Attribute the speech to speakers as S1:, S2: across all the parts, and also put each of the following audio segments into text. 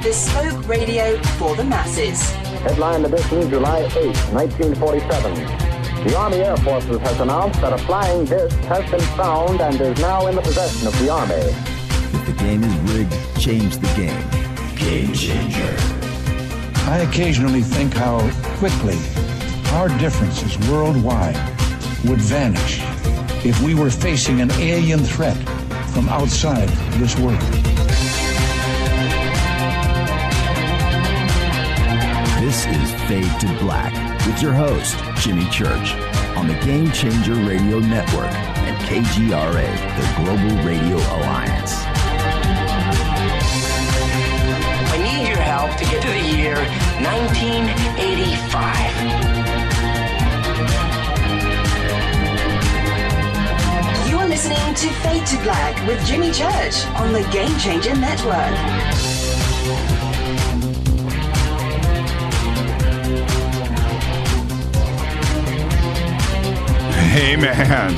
S1: Bespoke radio for the masses.
S2: Headline edition, July 8, 1947. The Army Air Forces has announced that a flying disc has been found and is now in the possession of the Army.
S3: If the game is rigged, change the game. Game changer.
S4: I occasionally think how quickly our differences worldwide would vanish if we were facing an alien threat from outside this world.
S3: This is Fade to Black with your host, Jimmy Church, on the Game Changer Radio Network and KGRA, the Global Radio Alliance.
S5: I need your help to get to the year 1985.
S1: You're listening to Fade to Black with Jimmy Church on the Game Changer Network.
S6: Hey, man.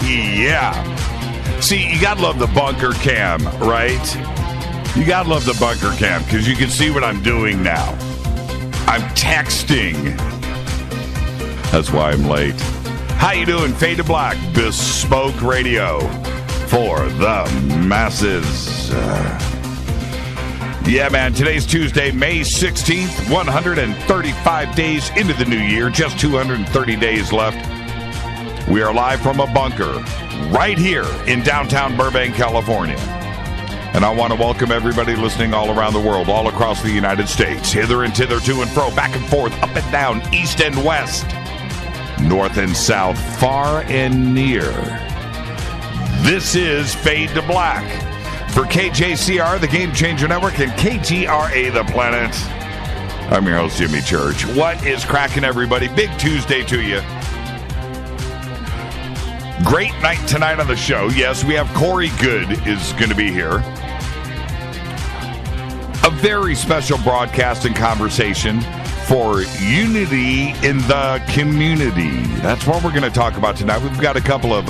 S6: Yeah. See, you got to love the bunker cam, right? You got to love the bunker cam because you can see what I'm doing now. I'm texting. That's why I'm late. How you doing? Fade to Black, Bespoke Radio for the masses. Yeah, man, today's Tuesday, May 16th, 135 days into the new year, just 230 days left. We are live from a bunker right here in downtown Burbank, California. And I want to welcome everybody listening all around the world, all across the United States, hither and thither, to and fro, back and forth, up and down, east and west, north and south, far and near. This is Fade to Black for KJCR, the Game Changer Network, and KGRA, the planet. I'm your host, Jimmy Church. What is cracking, everybody? Big Tuesday to you. Great night tonight on the show. Yes, we have Corey Goode is going to be here. A very special broadcast and conversation for unity in the community. That's what we're going to talk about tonight. We've got a couple of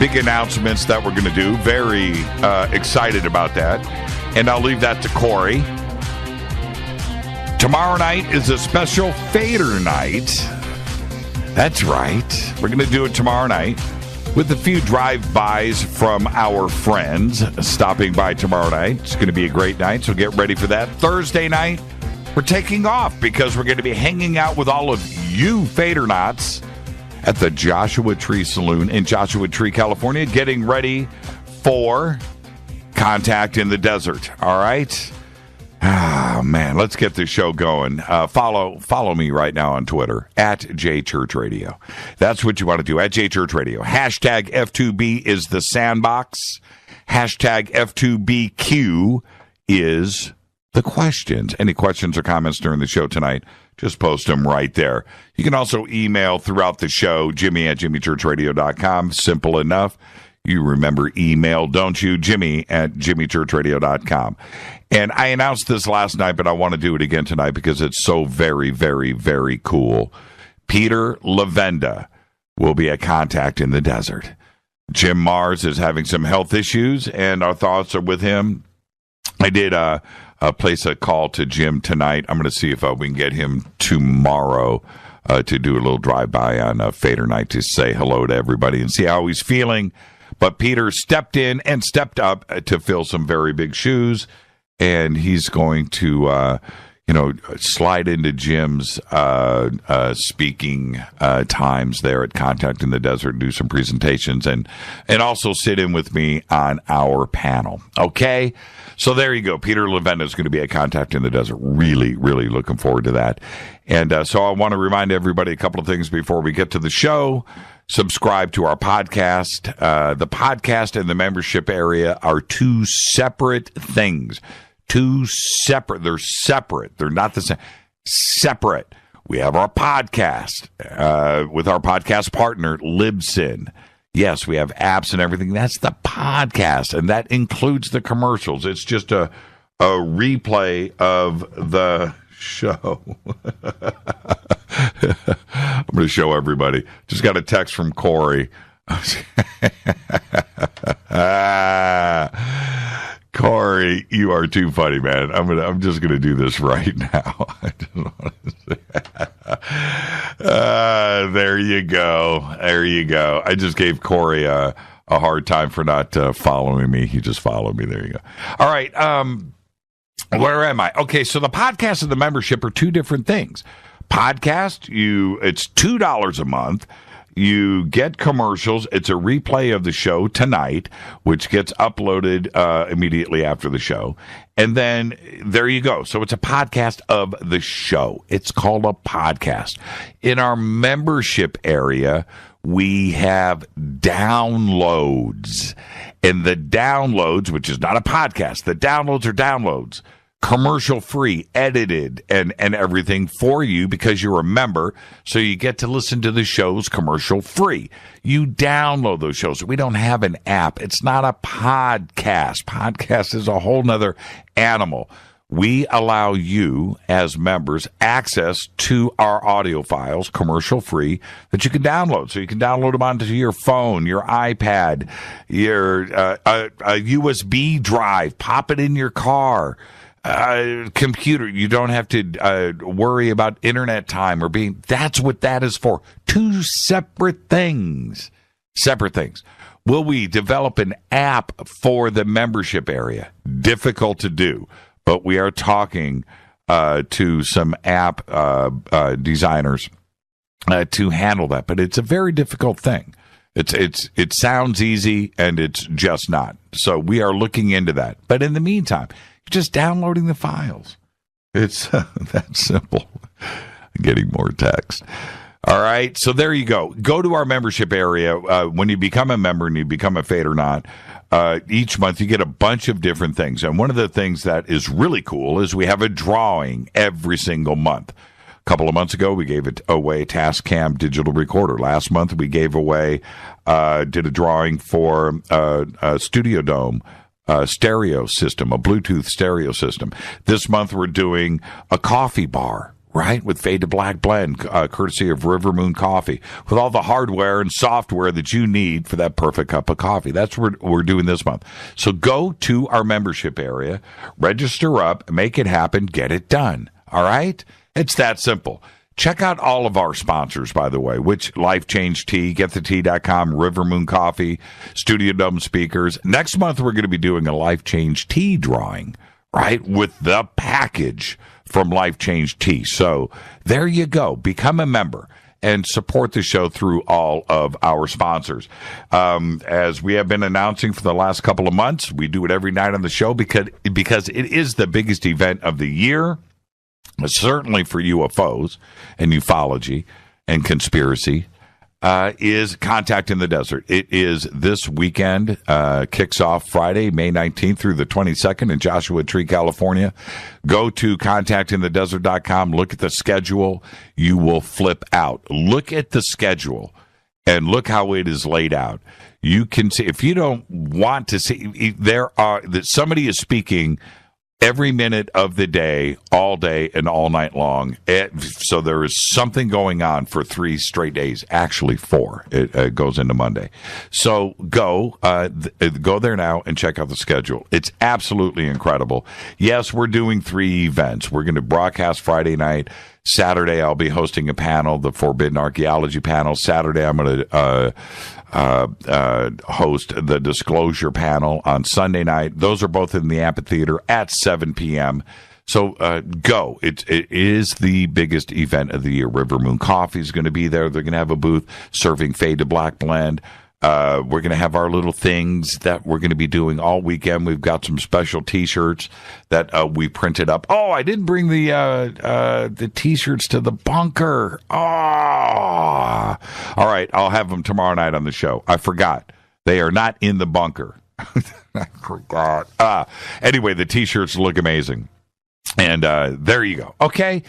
S6: big announcements that we're going to do. Very excited about that. And I'll leave that to Corey. Tomorrow night is a special Fader night. That's right. We're going to do it tomorrow night with a few drive-bys from our friends stopping by tomorrow night. It's going to be a great night, so get ready for that. Thursday night, we're taking off because we're going to be hanging out with all of you Fadernauts at the Joshua Tree Saloon in Joshua Tree, California, getting ready for Contact in the Desert. All right? Ah, man, let's get this show going. Follow me right now on Twitter, at JChurchRadio. That's what you want to do, at JChurchRadio. Hashtag F2B is the sandbox. Hashtag F2BQ is the questions. Any questions or comments during the show tonight, just post them right there. You can also email throughout the show, Jimmy at JimmyChurchRadio.com. Simple enough. You remember email, don't you? Jimmy at JimmyChurchRadio.com. And I announced this last night, but I want to do it again tonight because it's so very, very, very cool. Peter Lavenda will be at Contact in the Desert. Jim Mars is having some health issues, and our thoughts are with him. I did place a call to Jim tonight. I'm going to see if we can get him tomorrow to do a little drive-by on Fader night to say hello to everybody and see how he's feeling. But Peter stepped in and stepped up to fill some very big shoes, and he's going to, slide into Jim's speaking times there at Contact in the Desert and do some presentations and also sit in with me on our panel. Okay? So there you go. Peter Lavenda is going to be at Contact in the Desert. Really, really looking forward to that. And so I want to remind everybody a couple of things before we get to the show. Subscribe to our podcast. The podcast and the membership area are two separate things. Two separate. They're separate. They're not the same. Separate. We have our podcast with our podcast partner, Libsyn. Yes, we have apps and everything. That's the podcast, and that includes the commercials. It's just a replay of the show. I'm going to show everybody. Just got a text from Corey. Corey, you are too funny, man. I'm just gonna do this right now. I just want to say, there you go. There you go. I just gave Corey a hard time for not following me. He just followed me. There you go. All right. Where am I? Okay, so the podcast and the membership are two different things. Podcast, it's $2 a month. You get commercials. It's a replay of the show tonight, which gets uploaded immediately after the show. And then there you go. So it's a podcast of the show. It's called a podcast. In our membership area, we have downloads. And the downloads, which is not a podcast, the downloads are downloads. Commercial free, edited, and everything for you because you're a member, so you get to listen to the shows commercial free. You download those shows. We don't have an app. It's not a podcast. Podcast is a whole nother animal. We allow you as members access to our audio files, commercial free, that you can download. So you can download them onto your phone, your iPad, your a USB drive, pop it in your car. Computer. You don't have to worry about internet time or being. That's what that is for. Two separate things. Separate things. Will we develop an app for the membership area? Difficult to do, but we are talking to some app designers to handle that. But it's a very difficult thing. It sounds easy, and it's just not. So we are looking into that. But in the meantime, just downloading the files. It's that simple. Getting more text. All right, so there you go. Go to our membership area. When you become a member and you become a Fade or Not, each month you get a bunch of different things. And one of the things that is really cool is we have a drawing every single month. A couple of months ago, we gave it away Tascam digital recorder. Last month, we gave away, did a drawing for a Studio Dome stereo system, a Bluetooth stereo system. This month we're doing a coffee bar, right, with Fade to Black blend, courtesy of River Moon Coffee, with all the hardware and software that you need for that perfect cup of coffee. That's what we're doing this month. So go to our membership area, register up, make it happen, get it done. All right? It's that simple. Check out all of our sponsors, by the way, which Life Change Tea, GetTheTea.com, River Moon Coffee, Studio Dome Speakers. Next month, we're going to be doing a Life Change Tea drawing, right, with the package from Life Change Tea. So there you go. Become a member and support the show through all of our sponsors. As we have been announcing for the last couple of months, we do it every night on the show because it is the biggest event of the year. Certainly for UFOs and ufology and conspiracy, is Contact in the Desert. It is this weekend, kicks off Friday, May 19th through the 22nd in Joshua Tree, California. Go to contactinthedesert.com, look at the schedule. You will flip out. Look at the schedule and look how it is laid out. You can see, if you don't want to see, somebody is speaking every minute of the day, all day, and all night long. So there is something going on for 3 straight days. Actually, 4. It goes into Monday. So go there now and check out the schedule. It's absolutely incredible. Yes, we're doing 3 events. We're going to broadcast Friday night. Saturday, I'll be hosting a panel, the Forbidden Archaeology panel. Saturday, I'm going to host the Disclosure panel on Sunday night. Those are both in the amphitheater at 7 p.m. So go. It is the biggest event of the year. River Moon Coffee is going to be there. They're going to have a booth serving Fade to Black blend. We're going to have our little things that we're going to be doing all weekend. We've got some special T-shirts that we printed up. Oh, I didn't bring the T-shirts to the bunker. Oh, all right. I'll have them tomorrow night on the show. I forgot. They are not in the bunker. I forgot. Anyway, the T-shirts look amazing. And there you go. Okay.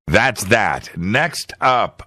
S6: That's that. Next up,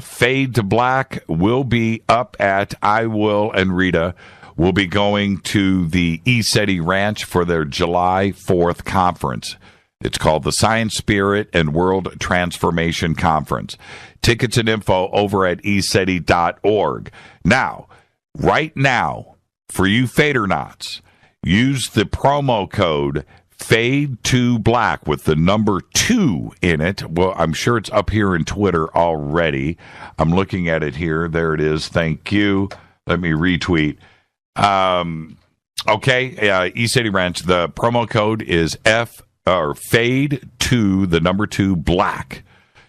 S6: Fade to Black will be up at I Will and Rita will be going to the ECETI Ranch for their July 4th conference. It's called the Science Spirit and World Transformation Conference. Tickets and info over at ECETI.org. Now, right now, for you Fader-Knots, use the promo code Fade to Black with the number 2 in it. Well, I'm sure it's up here in Twitter already. I'm looking at it here. There it is. Thank you. Let me retweet. Okay, East City Ranch. The promo code is Fade to the number 2 Black.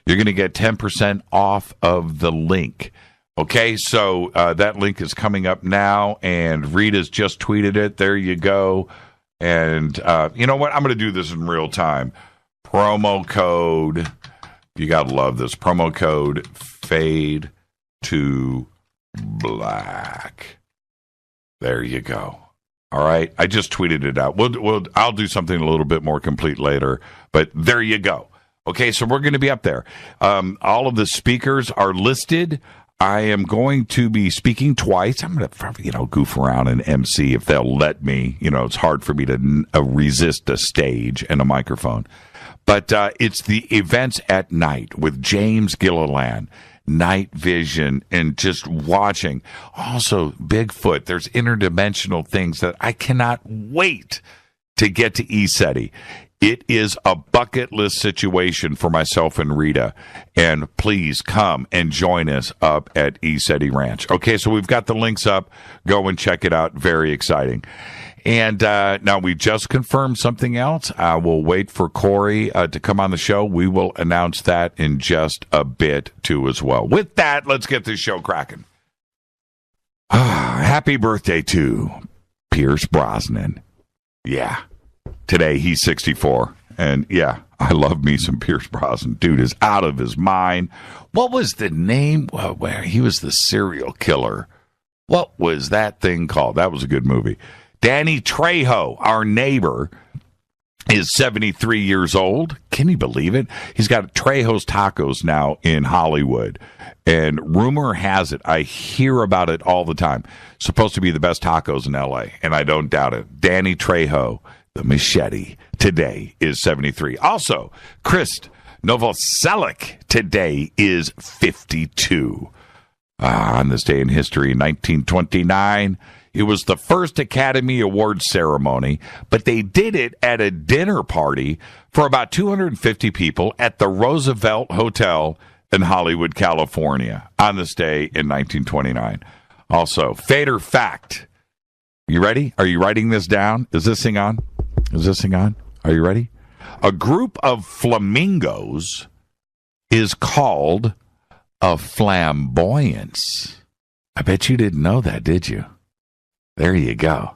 S6: You're going to get 10% off of the link. Okay, so that link is coming up now, and Rita's just tweeted it. There you go. And you know what? I'm going to do this in real time. Promo code, you got to love this. Promo code Fade to Black. There you go. All right. I just tweeted it out. I'll do something a little bit more complete later, but there you go. Okay, so we're going to be up there. All of the speakers are listed. I am going to be speaking twice. I'm going to, goof around and MC if they'll let me. It's hard for me to resist a stage and a microphone. But it's the events at night with James Gilliland, night vision, and just watching. Also, Bigfoot. There's interdimensional things that I cannot wait to get to ECETI. It is a bucket list situation for myself and Rita. And please come and join us up at ECETI Ranch. Okay, so we've got the links up. Go and check it out. Very exciting. And now we just confirmed something else. We'll wait for Corey to come on the show. We will announce that in just a bit, too, as well. With that, let's get this show cracking. Happy birthday to Pierce Brosnan. Yeah. Today, he's 64. And, yeah, I love me some Pierce Brosnan. Dude is out of his mind. What was the name? Well, where he was the serial killer. What was that thing called? That was a good movie. Danny Trejo, our neighbor, is 73 years old. Can you believe it? He's got Trejo's Tacos now in Hollywood. And rumor has it, I hear about it all the time, supposed to be the best tacos in L.A., and I don't doubt it. Danny Trejo, the machete, today is 73. Also, Chris Novoselic today is 52. On this day in history, 1929, it was the first Academy Awards ceremony, but they did it at a dinner party for about 250 people at the Roosevelt Hotel in Hollywood, California, on this day in 1929. Also, Fader Fact. You ready? Are you writing this down? Is this thing on? Are you ready? A group of flamingos is called a flamboyance. I bet you didn't know that, did you? There you go.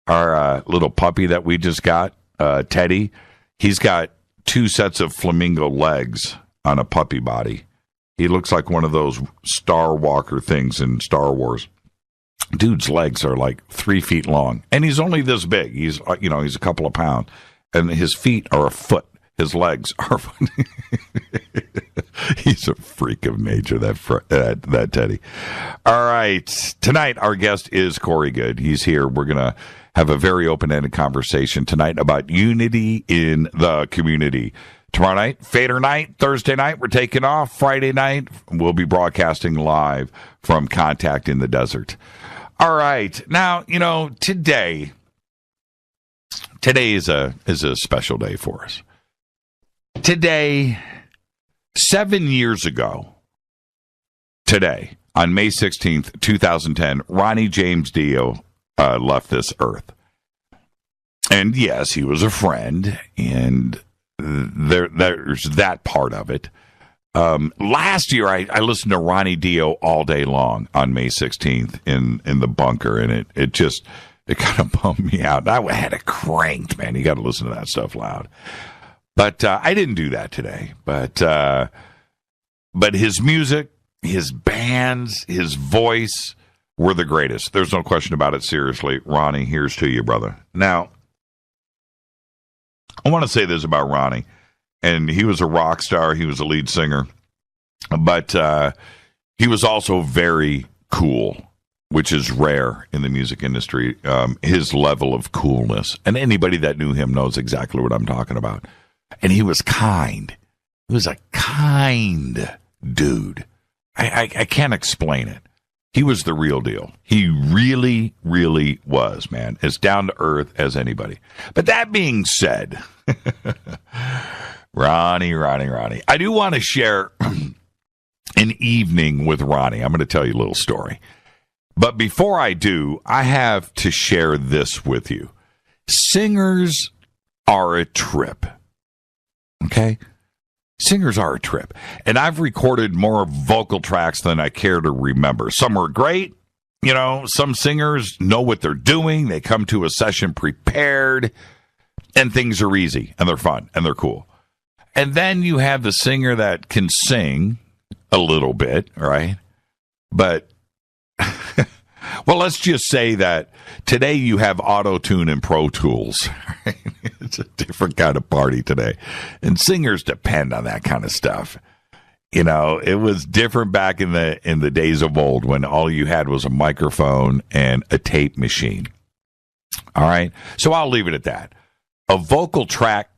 S6: Our little puppy that we just got, Teddy, he's got 2 sets of flamingo legs on a puppy body. He looks like one of those Star Walker things in Star Wars. Dude's legs are like 3 feet long, and he's only this big. He's a couple of pounds, and his feet are a foot. His legs are. He's a freak of nature, that Teddy. All right, tonight our guest is Corey Goode. He's here. We're gonna have a very open-ended conversation tonight about unity in the community. Tomorrow night, Fader night. Thursday night, we're taking off. Friday night, we'll be broadcasting live from Contact in the Desert. All right. Now, today is a special day for us. Today, 7 years ago, today, on May 16th, 2010, Ronnie James Dio left this earth. And yes, he was a friend, and there's that part of it. Last year, I listened to Ronnie Dio all day long on May 16th in the bunker, and it kind of bummed me out. I had it cranked, man. You got to listen to that stuff loud. But I didn't do that today. But his music, his bands, his voice were the greatest. There's no question about it. Seriously, Ronnie, here's to you, brother. Now, I want to say this about Ronnie. And he was a rock star. He was a lead singer. But he was also very cool, which is rare in the music industry. His level of coolness. And anybody that knew him knows exactly what I'm talking about. And he was kind. He was a kind dude. I can't explain it. He was the real deal. He really, really was, man. As down to earth as anybody. But that being said, Ronnie. I do want to share an evening with Ronnie. I'm going to tell you a little story. But before I do, I have to share this with you. Singers are a trip. Okay? Singers are a trip. And I've recorded more vocal tracks than I care to remember. Some are great. You know, some singers know what they're doing. They come to a session prepared, and things are easy, and they're fun, and they're cool. And then you have the singer that can sing a little bit, right? But, well, let's just say that today you have Auto-Tune and Pro Tools. Right? It's a different kind of party today. And singers depend on that kind of stuff. You know, it was different back in the days of old when all you had was a microphone and a tape machine. All right? So I'll leave it at that. A vocal track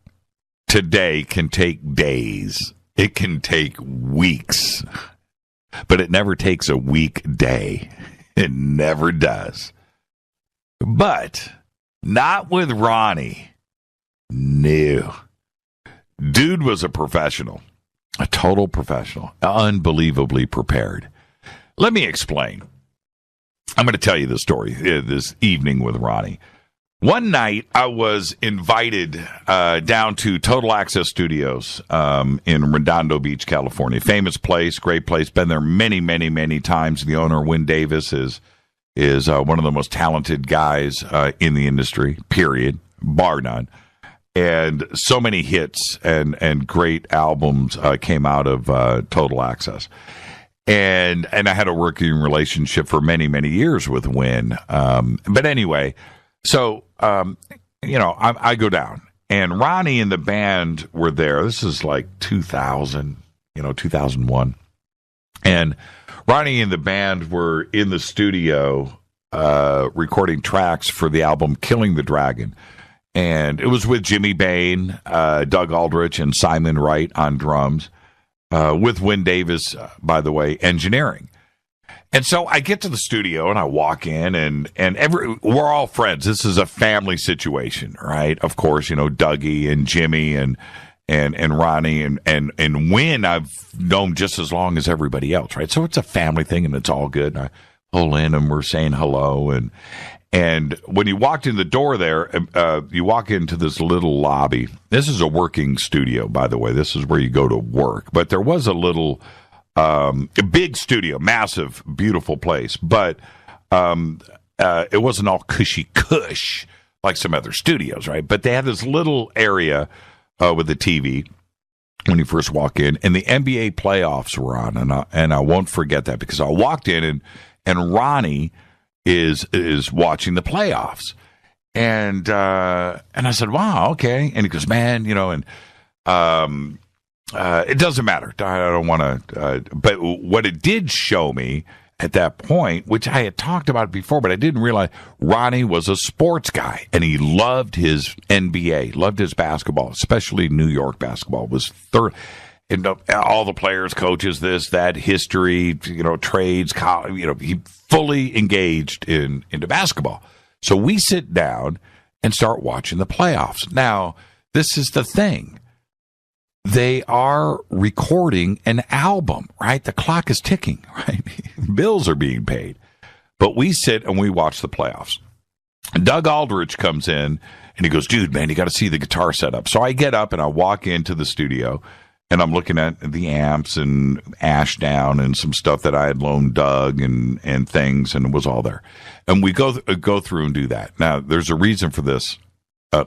S6: today can take days. It can take weeks. But it never takes a weekday. It never does. But not with Ronnie. No. Dude was a professional. A total professional. Unbelievably prepared. Let me explain. I'm going to tell you the story this evening with Ronnie. One night, I was invited down to Total Access Studios in Redondo Beach, California. Famous place, great place. Been there many, many, many times. The owner, Win Davis, is one of the most talented guys in the industry, period, bar none. And so many hits and great albums came out of Total Access. And I had a working relationship for many, many years with Win. But anyway, so, I go down. And Ronnie and the band were there. This is like 2000, 2001. And Ronnie and the band were in the studio recording tracks for the album Killing the Dragon. And it was with Jimmy Bain, Doug Aldrich, and Simon Wright on drums, with Win Davis, by the way, engineering. And so I get to the studio and I walk in and we're all friends. This is a family situation, right? Of course, Dougie and Jimmy and Ronnie and Win I've known just as long as everybody else, right? So it's a family thing and it's all good. And I pull in and we're saying hello and when you walked in the door there, you walk into this little lobby. This is a working studio, by the way. This is where you go to work. But there was a little, a big studio, massive, beautiful place. But it wasn't all cushy cush like some other studios, right? But they had this little area with the TV when you first walk in. And the NBA playoffs were on. And I won't forget that because I walked in and Ronnie is watching the playoffs. And I said, wow, okay. And he goes, man, it doesn't matter. I don't want to, but what it did show me at that point, which I had talked about before, but I didn't realize Ronnie was a sports guy and he loved his NBA, loved his basketball, especially New York basketball was and all the players, coaches, this, that, history, trades, he fully engaged into basketball. So we sit down and start watching the playoffs. Now, this is the thing. They are recording an album, right? The clock is ticking, right? Bills are being paid. But we sit and we watch the playoffs. And Doug Aldrich comes in and he goes, dude, man, you got to see the guitar setup. So I get up and I walk into the studio. And I'm looking at the amps and Ashdown and some stuff that I had loaned Doug and things, and it was all there. And we go through and do that. Now, there's a reason for this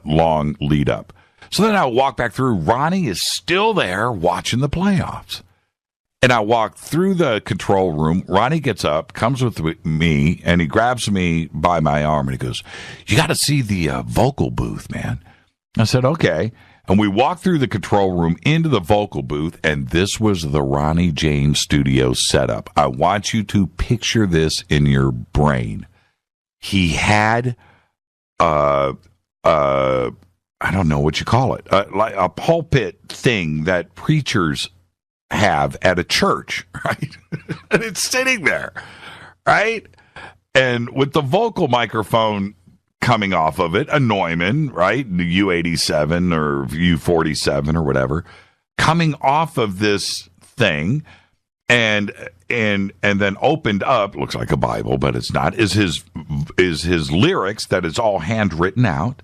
S6: long lead up. So then I walk back through. Ronnie is still there watching the playoffs. And I walk through the control room. Ronnie gets up, comes with me, and he grabs me by my arm, and he goes, you got to see the vocal booth, man. I said, okay. And we walked through the control room into the vocal booth, and this was the Ronnie James studio setup. I want you to picture this in your brain. He had, I don't know what you call it, like a pulpit thing that preachers have at a church, right? And it's sitting there. right? And with the vocal microphone coming off of it, a Neumann, right? The U87 or U47 or whatever, coming off of this thing and then opened up, looks like a Bible, but it's not, is his lyrics that is all handwritten out,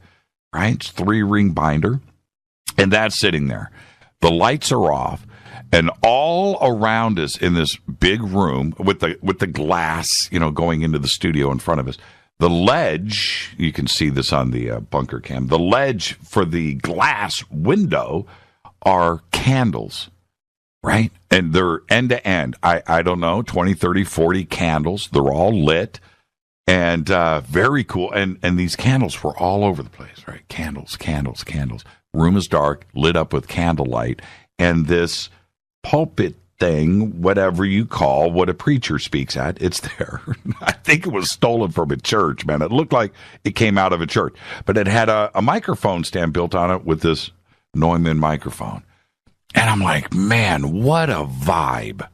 S6: right? It's 3-ring binder. And that's sitting there. The lights are off. And all around us in this big room with the glass, going into the studio in front of us, the ledge, you can see this on the bunker cam, the ledge for the glass window are candles, right? And they're end to end. I don't know, 20, 30, 40 candles. They're all lit and very cool. And these candles were all over the place, right? Candles. Room is dark, lit up with candlelight. And this pulpit thing, whatever you call what a preacher speaks at, it's there. I think it was stolen from a church, man. It looked like it came out of a church, but it had a microphone stand built on it with this Neumann microphone. And I'm like, man, what a vibe,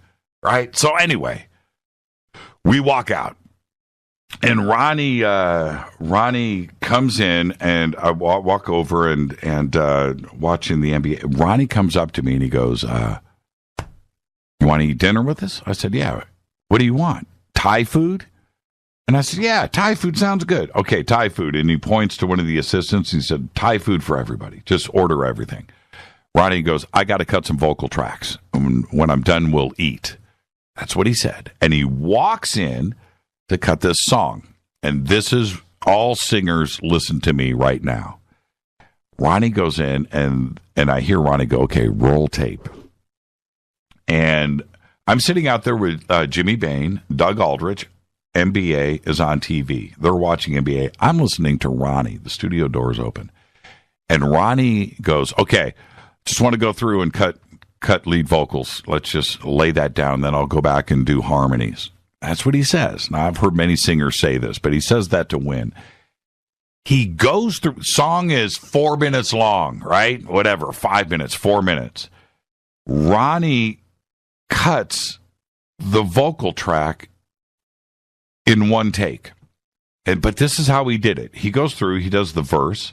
S6: right? So anyway, we walk out. And Ronnie comes in, and I walk over and watching the NBA. Ronnie comes up to me and he goes, "You want to eat dinner with us?" I said, "Yeah." "What do you want? Thai food?" And I said, "Yeah, Thai food sounds good." "Okay, Thai food." And he points to one of the assistants and he said, "Thai food for everybody. Just order everything." Ronnie goes, "I got to cut some vocal tracks. When I'm done, we'll eat." That's what he said. And he walks in to cut this song. And this is all singers listen to me right now. Ronnie goes in and I hear Ronnie go, "Okay, roll tape." And I'm sitting out there with Jimmy Bain, Doug Aldrich. NBA is on TV. They're watching NBA. I'm listening to Ronnie. The studio door's open. And Ronnie goes, "Okay, just want to go through and cut lead vocals. Let's just lay that down. Then I'll go back and do harmonies." That's what he says. Now, I've heard many singers say this, but he says that to win. He goes through, song is 4 minutes long, right? Whatever, 5 minutes, 4 minutes. Ronnie cuts the vocal track in one take. But this is how he did it. He goes through, he does the verse,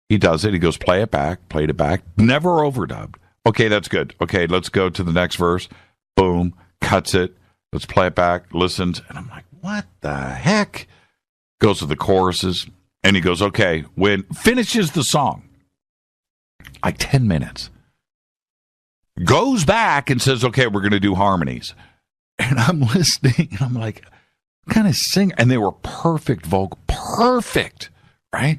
S6: he does it, he goes play it back, never overdubbed. Okay, that's good. Okay, let's go to the next verse. Boom, cuts it. Let's play it back, listens, and I'm like, what the heck? Goes to the choruses, and he goes, okay, finishes the song, like 10 minutes. Goes back and says, okay, we're going to do harmonies. And I'm listening, and I'm like, what kind of singer? And they were perfect vocal, perfect, right?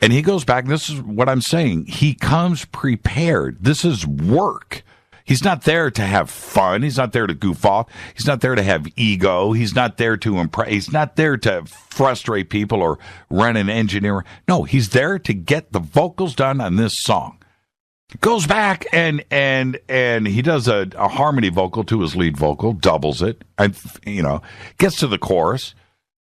S6: And he goes back, and this is what I'm saying. He comes prepared. This is work. He's not there to have fun. He's not there to goof off. He's not there to have ego. He's not there to impress. He's not there to frustrate people or run an engineer. No, he's there to get the vocals done on this song. Goes back and he does a harmony vocal to his lead vocal, doubles it, and gets to the chorus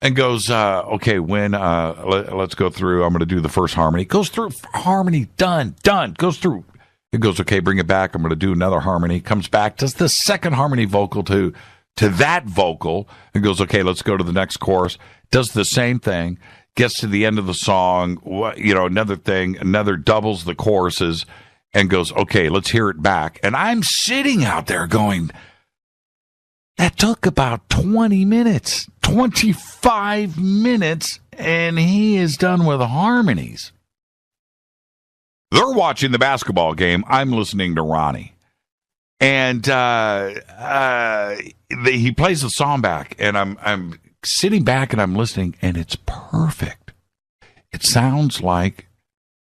S6: and goes, okay, let's go through. I'm going to do the first harmony. Goes through harmony, done. Goes through. It goes, okay, bring it back. I'm going to do another harmony. Comes back, does the second harmony vocal to that vocal, and goes, okay, let's go to the next chorus. Does the same thing. Gets to the end of the song, another thing, another doubles the choruses, and goes, okay, let's hear it back. And I'm sitting out there going, that took about 20 minutes, 25 minutes, and he is done with harmonies. They're watching the basketball game. I'm listening to Ronnie. And he plays the song back, and I'm sitting back and I'm listening, and it's perfect. It sounds like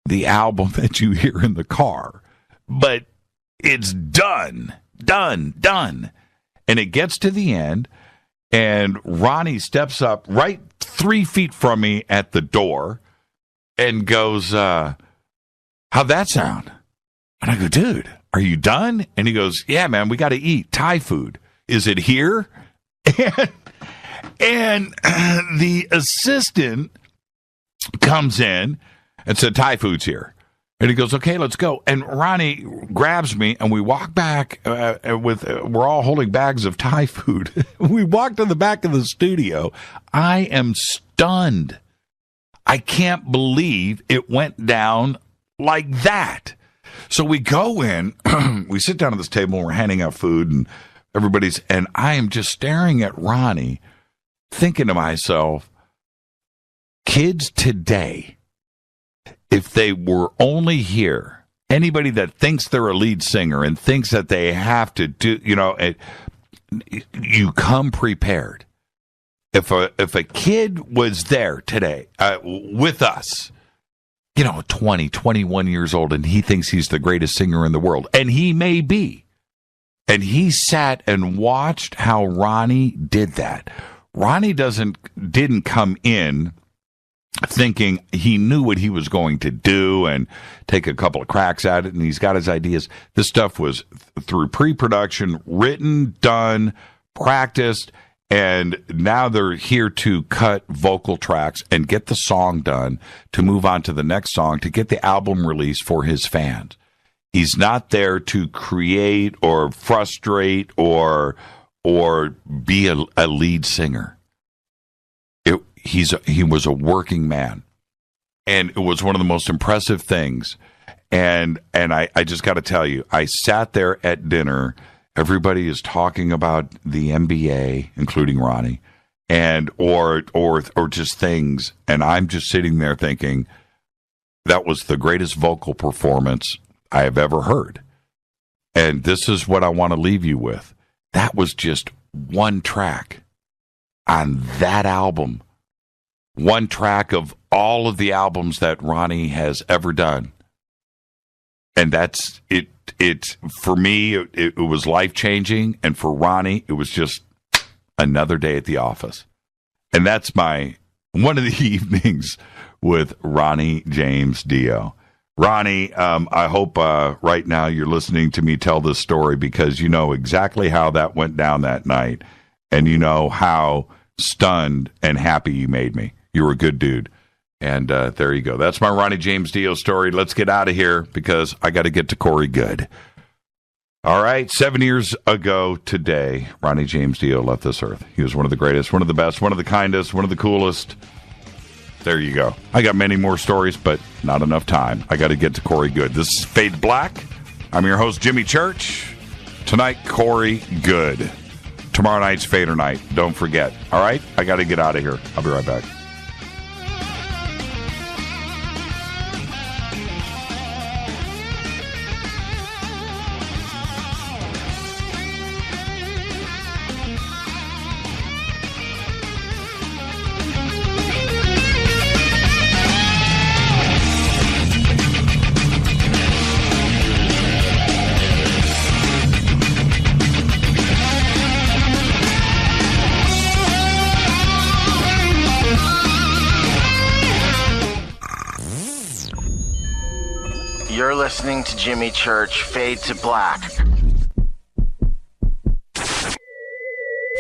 S6: the album that you hear in the car, but it's done. And it gets to the end, and Ronnie steps up right 3 feet from me at the door and goes, how'd that sound? And I go, dude, are you done? And he goes, yeah, man, we got to eat Thai food. Is it here? And the assistant comes in and said, Thai food's here. And he goes, okay, let's go. And Ronnie grabs me, and we walk back we're all holding bags of Thai food. We walk to the back of the studio. I am stunned. I can't believe it went down like that. So we go in, we sit down at this table, and we're handing out food, and and I am just staring at Ronnie, thinking to myself, kids today, if they were only here, anybody that thinks they're a lead singer and thinks that they have to do, you come prepared. If a kid was there today with us, 20, 21 years old, and he thinks he's the greatest singer in the world, and he may be, and he sat and watched how Ronnie did that. Ronnie didn't come in thinking he knew what he was going to do and take a couple of cracks at it, and he's got his ideas. This stuff was through pre-production, written, done, practiced, and now they're here to cut vocal tracks and get the song done, to move on to the next song, to get the album released for his fans. He's not there to create or frustrate or be a lead singer. He was a working man, and it was one of the most impressive things. And I just got to tell you, I sat there at dinner. Everybody is talking about the NBA, including Ronnie, and or just things, and I'm just sitting there thinking that was the greatest vocal performance I have ever heard. And this is what I want to leave you with. That was just one track on that album. One track of all of the albums that Ronnie has ever done. And that's it. For me, it was life-changing. And for Ronnie, it was just another day at the office. And that's one of the evenings with Ronnie James Dio. Ronnie, I hope right now you're listening to me tell this story, because you know exactly how that went down that night. And you know how stunned and happy you made me. You're a good dude. And there you go. That's my Ronnie James Dio story. Let's get out of here, because I got to get to Corey Goode. All right. 7 years ago today, Ronnie James Dio left this earth. He was one of the greatest, one of the best, one of the kindest, one of the coolest. There you go. I got many more stories, but not enough time. I got to get to Corey Goode. This is Fade to Black. I'm your host, Jimmy Church. Tonight, Corey Goode. Tomorrow night's Fader night. Don't forget. All right? I got to get out of here. I'll be right back.
S5: You're listening to Jimmy Church, Fade to Black.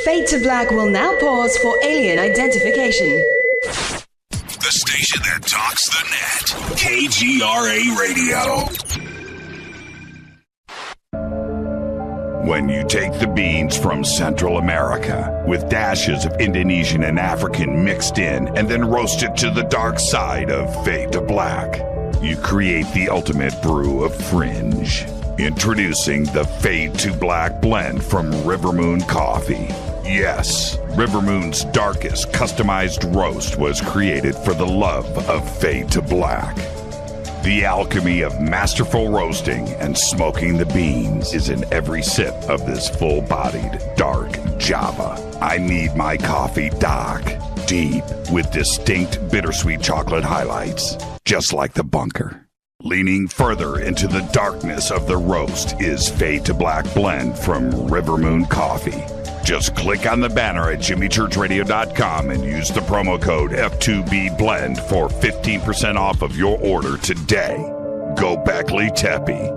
S1: Fade to Black will now pause for alien identification.
S3: The station that talks the net. KGRA Radio. When you take the beans from Central America with dashes of Indonesian and African mixed in and then roast it to the dark side of Fade to Black, you create the ultimate brew of fringe. Introducing the Fade to Black blend from Rivermoon Coffee. Yes, Rivermoon's darkest customized roast was created for the love of Fade to Black. The alchemy of masterful roasting and smoking the beans is in every sip of this full-bodied, dark Java. I need my coffee dark, deep, with distinct bittersweet chocolate highlights, just like the bunker. Leaning further into the darkness of the roast is Fade to Black blend from Rivermoon Coffee. Just click on the banner at jimmychurchradio.com and use the promo code F2BBLEND for 15% off of your order today. Go Beckley Tepe.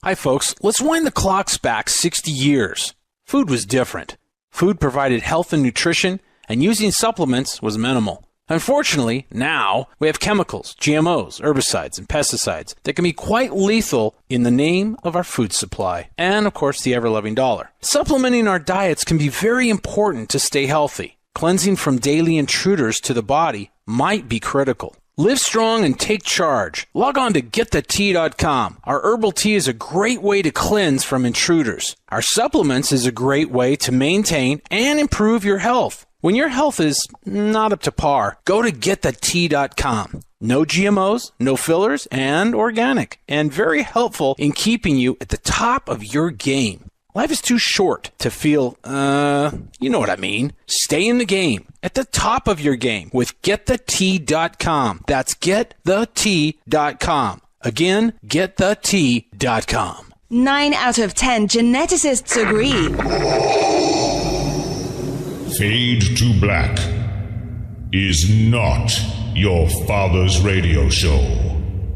S7: Hi, folks. Let's wind the clocks back 60 years. Food was different. Food provided health and nutrition, and using supplements was minimal. Unfortunately, now we have chemicals, GMOs, herbicides, and pesticides that can be quite lethal in the name of our food supply and, of course, the ever-loving dollar. Supplementing our diets can be very important to stay healthy. Cleansing from daily intruders to the body might be critical. Live strong and take charge. Log on to getthetea.com. Our herbal tea is a great way to cleanse from intruders. Our supplements is a great way to maintain and improve your health. When your health is not up to par, go to getthetea.com. No GMOs, no fillers, and organic, and very helpful in keeping you at the top of your game. Life is too short to feel, you know what I mean. Stay in the game, at the top of your game with getthetea.com. That's getthetea.com. Again, getthetea.com.
S1: 9 out of 10 geneticists agree.
S8: Fade to Black is not your father's radio show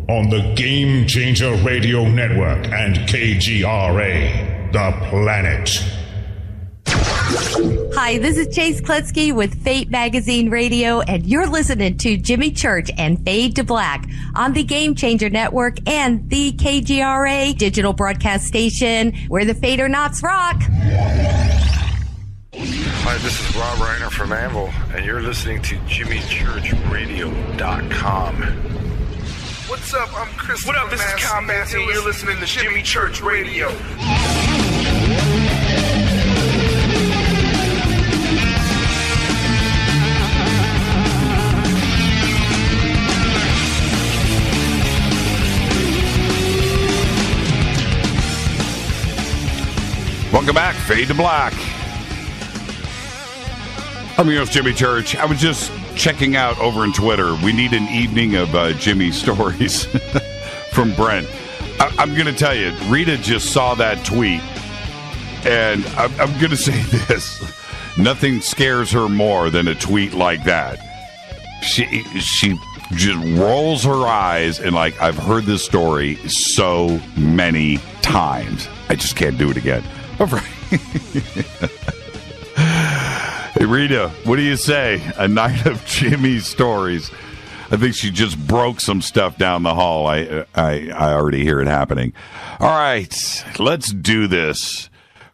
S8: on the Game Changer Radio Network and KGRA. The Planet.
S9: Hi, this is Chase Kletsky with Fate Magazine Radio, and you're listening to Jimmy Church and Fade to Black on the Game Changer Network and the KGRA digital broadcast station, where the Fade or Nots rock.
S10: Hi, this is Rob Reiner from Anvil, and you're listening to JimmyChurchRadio.com.
S11: What's up? I'm Chris. What up? This is Kyle Massey. You're listening to Jimmy Church Radio.
S6: Welcome back, Fade to Black. I'm your host, Jimmy Church. I was just checking out over on Twitter. We need an evening of Jimmy stories from Brent. I'm going to tell you, Rita just saw that tweet, and I'm going to say this. Nothing scares her more than a tweet like that. She just rolls her eyes and like, I've heard this story so many times. I just can't do it again. All right. Hey, Rita, what do you say? A night of Jimmy's stories. I think she just broke some stuff down the hall. I already hear it happening. All right, let's do this.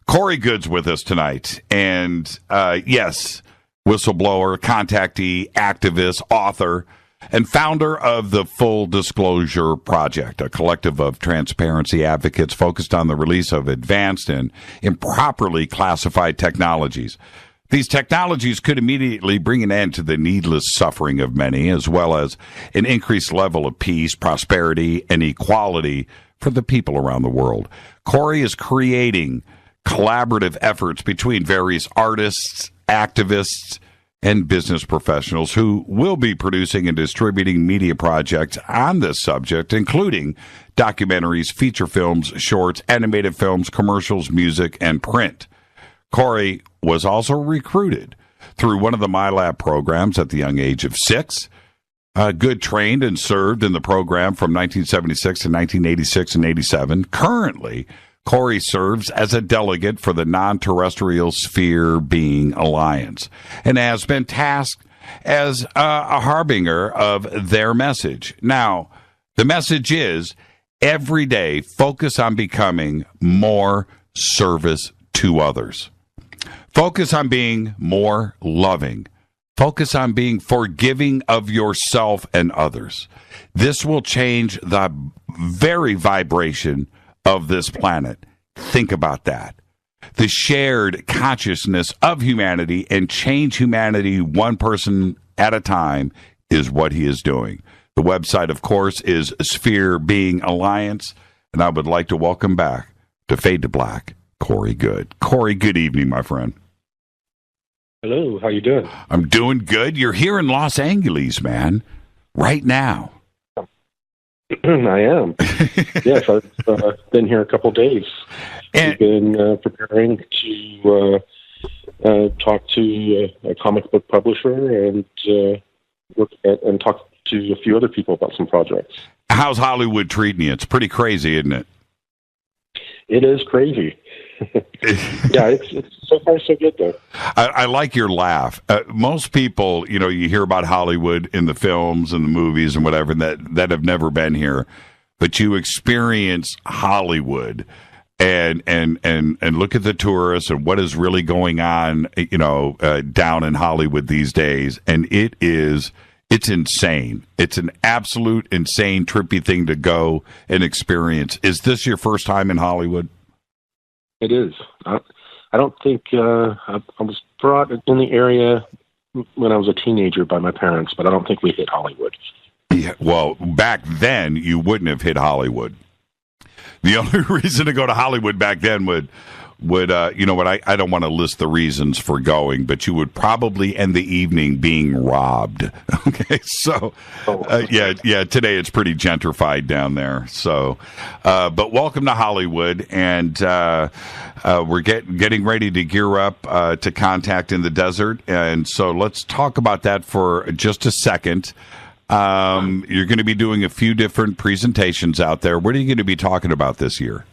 S6: Corey Goode's with us tonight. And yes, whistleblower, contactee, activist, author, and founder of the Full Disclosure Project, a collective of transparency advocates focused on the release of advanced and improperly classified technologies. These technologies could immediately bring an end to the needless suffering of many, as well as an increased level of peace, prosperity, and equality for the people around the world. Corey is creating collaborative efforts between various artists, activists, and business professionals who will be producing and distributing media projects on this subject, including documentaries, feature films, shorts, animated films, commercials, music, and print. Corey was also recruited through one of the MyLab programs at the young age of 6. Goode trained and served in the program from 1976 to 1986 and 87. Currently, Corey serves as a delegate for the Non-Terrestrial Sphere Being Alliance and has been tasked as a harbinger of their message. Now, the message is every day focus on becoming more service to others. Focus on being more loving. Focus on being forgiving of yourself and others. This will change the very vibration of this planet. Think about that. The shared consciousness of humanity and change humanity one person at a time is what he is doing. The website, of course, is Sphere Being Alliance, and I would like to welcome back to Fade to Black, Corey Goode. Corey, good evening, my friend.
S12: Hello, how you doing?
S6: I'm doing good. You're here in Los Angeles, man, right now.
S12: I am. Yes, I've been here a couple days. I've been preparing to talk to a comic book publisher and talk to a few other people about some projects.
S6: How's Hollywood treating you? It's pretty crazy, isn't it?
S12: It is crazy. Yeah, it's so far so good though.
S6: I like your laugh. Most people, you hear about Hollywood in the films and the movies and whatever that have never been here, but you experience Hollywood and look at the tourists and what is really going on, down in Hollywood these days, and it's insane. It's an absolute insane, trippy thing to go and experience. Is this your first time in Hollywood?
S12: It is. I don't think I was brought in the area when I was a teenager by my parents, but I don't think we hit Hollywood.
S6: Yeah, well, back then you wouldn't have hit Hollywood. The only reason to go to Hollywood back then would I don't want to list the reasons for going, but you would probably end the evening being robbed. Okay, so yeah, today it's pretty gentrified down there. So, but welcome to Hollywood, and we're getting ready to gear up to Contact in the Desert, and so let's talk about that for just a second. You're going to be doing a few different presentations out there. What are you going to be talking about this year?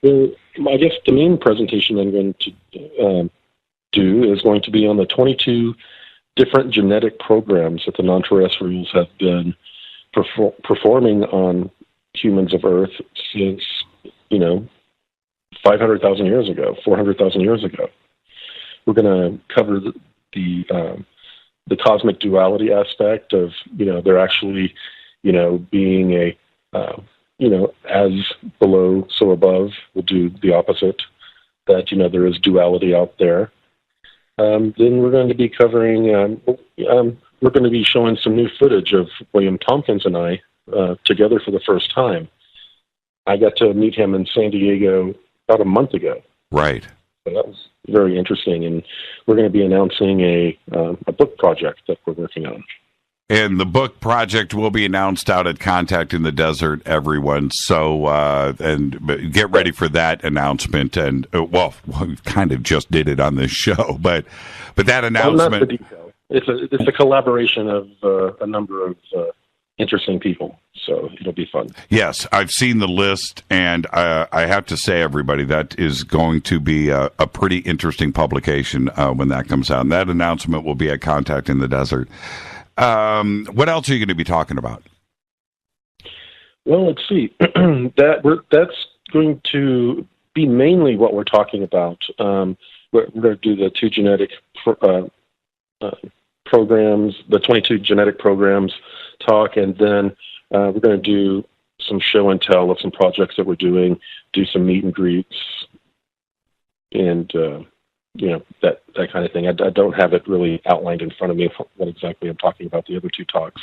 S12: Well, I guess the main presentation I'm going to do is going to be on the 22 different genetic programs that the non-terrestrials have been performing on humans of Earth since, 500,000 years ago, 400,000 years ago. We're going to cover the cosmic duality aspect of, they're actually, being a as below, so above. We'll do the opposite, that, there is duality out there. Then we're going to be covering, we're going to be showing some new footage of William Tompkins and I together for the first time. I got to meet him in San Diego about a month ago.
S6: Right.
S12: So that was very interesting, and we're going to be announcing a book project that we're working on.
S6: And the book project will be announced out at Contact in the Desert, everyone. So, and get ready for that announcement. And we kind of just did it on this show, but that announcement.
S12: Not the detail. It's a collaboration of a number of interesting people. So it'll be fun.
S6: Yes, I've seen the list, and I have to say, everybody, that is going to be a pretty interesting publication when that comes out. And that announcement will be at Contact in the Desert. What else are you going to be talking about?
S12: Well, let's see. That's going to be mainly what we're talking about. We're going to do the two genetic programs, the 22 genetic programs talk, and then we're going to do some show and tell of some projects that we're doing, do some meet and greets, and that kind of thing. I don't have it really outlined in front of me what exactly I'm talking about, the other two talks.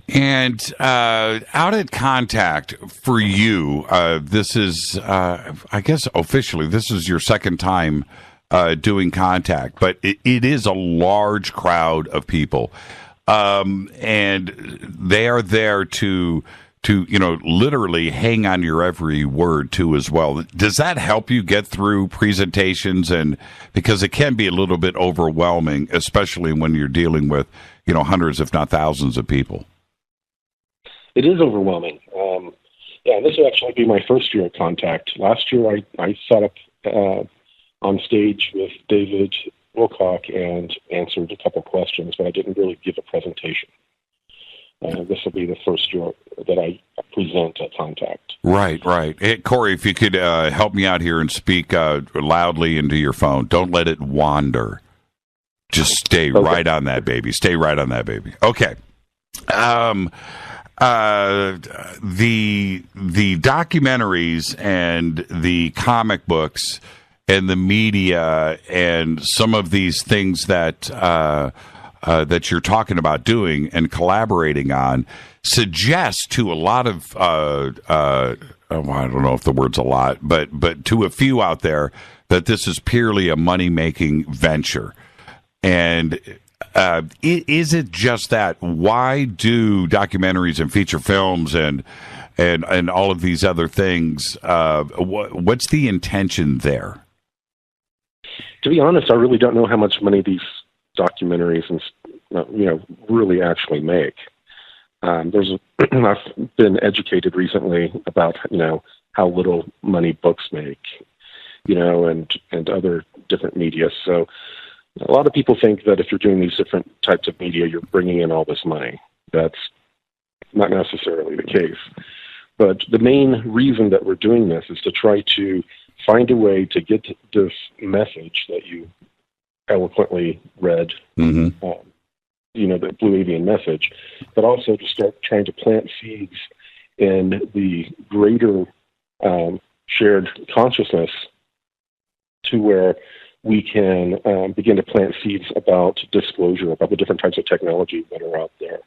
S6: And out at Contact for you, this is, I guess officially, this is your second time doing Contact, but it is a large crowd of people. And they are there to literally hang on your every word too as well. Does that help you get through presentations? And because it can be a little bit overwhelming, especially when you're dealing with, hundreds, if not thousands of people.
S12: It is overwhelming. This will actually be my first year at Contact. Last year I sat up on stage with David Wilcock and answered a couple questions, but I didn't really give a presentation. This will be the first year that I present at Contact.
S6: Right. Hey, Corey, if you could help me out here and speak loudly into your phone. Don't let it wander. Just stay right on that baby. Stay right on that baby. Okay. The documentaries and the comic books and the media and some of these things that that you're talking about doing and collaborating on suggest to a lot of I don't know if the word's a lot, but to a few out there that this is purely a money-making venture. And is it just that? Why do documentaries and feature films and all of these other things? What's the intention there?
S12: To be honest, I really don't know how much money these documentaries and really actually make. I've been educated recently about how little money books make, and other different media. So a lot of people think that if you're doing these different types of media, you're bringing in all this money. That's not necessarily the case. But the main reason that we're doing this is to try to find a way to get this message that you eloquently read, the Blue Avian message, but also to start trying to plant seeds in the greater shared consciousness to where we can begin to plant seeds about disclosure, about the different types of technology that are out there.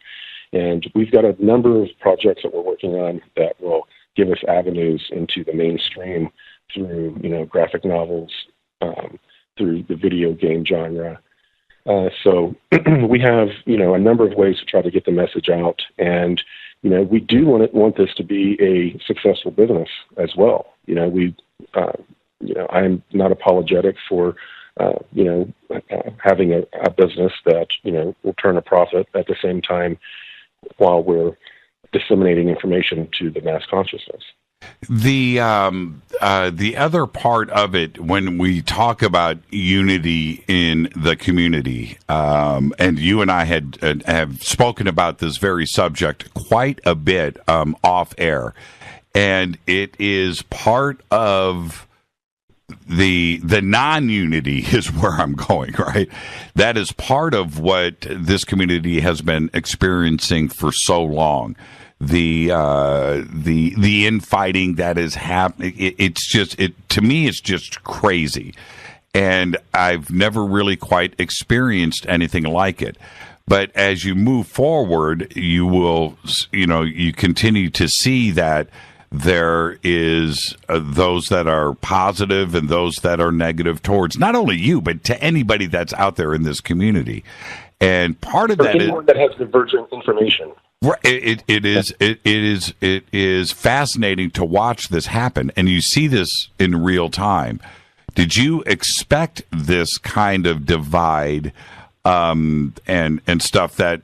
S12: And we've got a number of projects that we're working on that will give us avenues into the mainstream through, graphic novels, through the video game genre. So we have, a number of ways to try to get the message out. And, we do want this to be a successful business as well. I'm not apologetic for, having a business that, will turn a profit at the same time while we're disseminating information to the mass consciousness.
S6: The other part of it, when we talk about unity in the community, and you and I have spoken about this very subject quite a bit off air, and it is part of the non-unity is where I'm going, right? That is part of what this community has been experiencing for so long. The infighting that is happening, to me, it's just crazy. And I've never really quite experienced anything like it. But as you move forward, you will, you continue to see that there is those that are positive and those that are negative towards not only you, but to anybody that's out there in this community. And part of that is
S12: that has divergent information.
S6: Right. It is fascinating to watch this happen, and you see this in real time. Did you expect this kind of divide and stuff that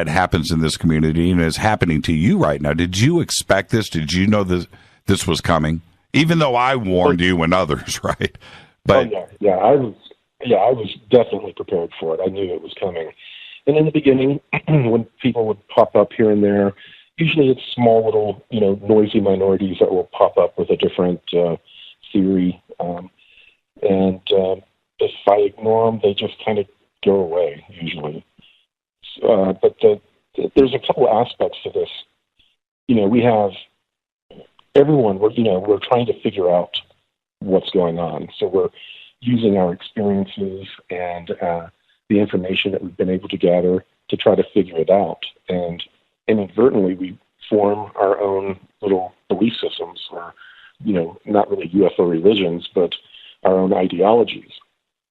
S6: happens in this community and is happening to you right now? Did you expect this? Did you know this was coming? Even though I warned you and others, right? But
S12: I was definitely prepared for it. I knew it was coming. And in the beginning, when people would pop up here and there, usually it's small little, noisy minorities that will pop up with a different theory. And if I ignore them, they just kind of go away, usually. But there's a couple aspects to this. We have everyone, we're trying to figure out what's going on. So we're using our experiences and the information that we've been able to gather to try to figure it out. And inadvertently, we form our own little belief systems, or, not really UFO religions, but our own ideologies.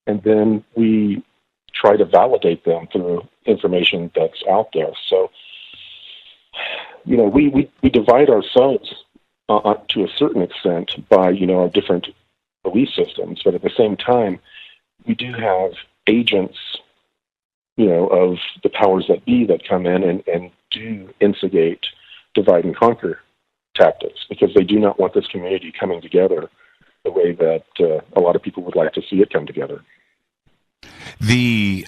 S12: And then we try to validate them through information that's out there. So, we divide ourselves to a certain extent by, our different belief systems. But at the same time, we do have agents, of the powers that be that come in and do instigate divide and conquer tactics, because they do not want this community coming together the way that a lot of people would like to see it come together.
S6: The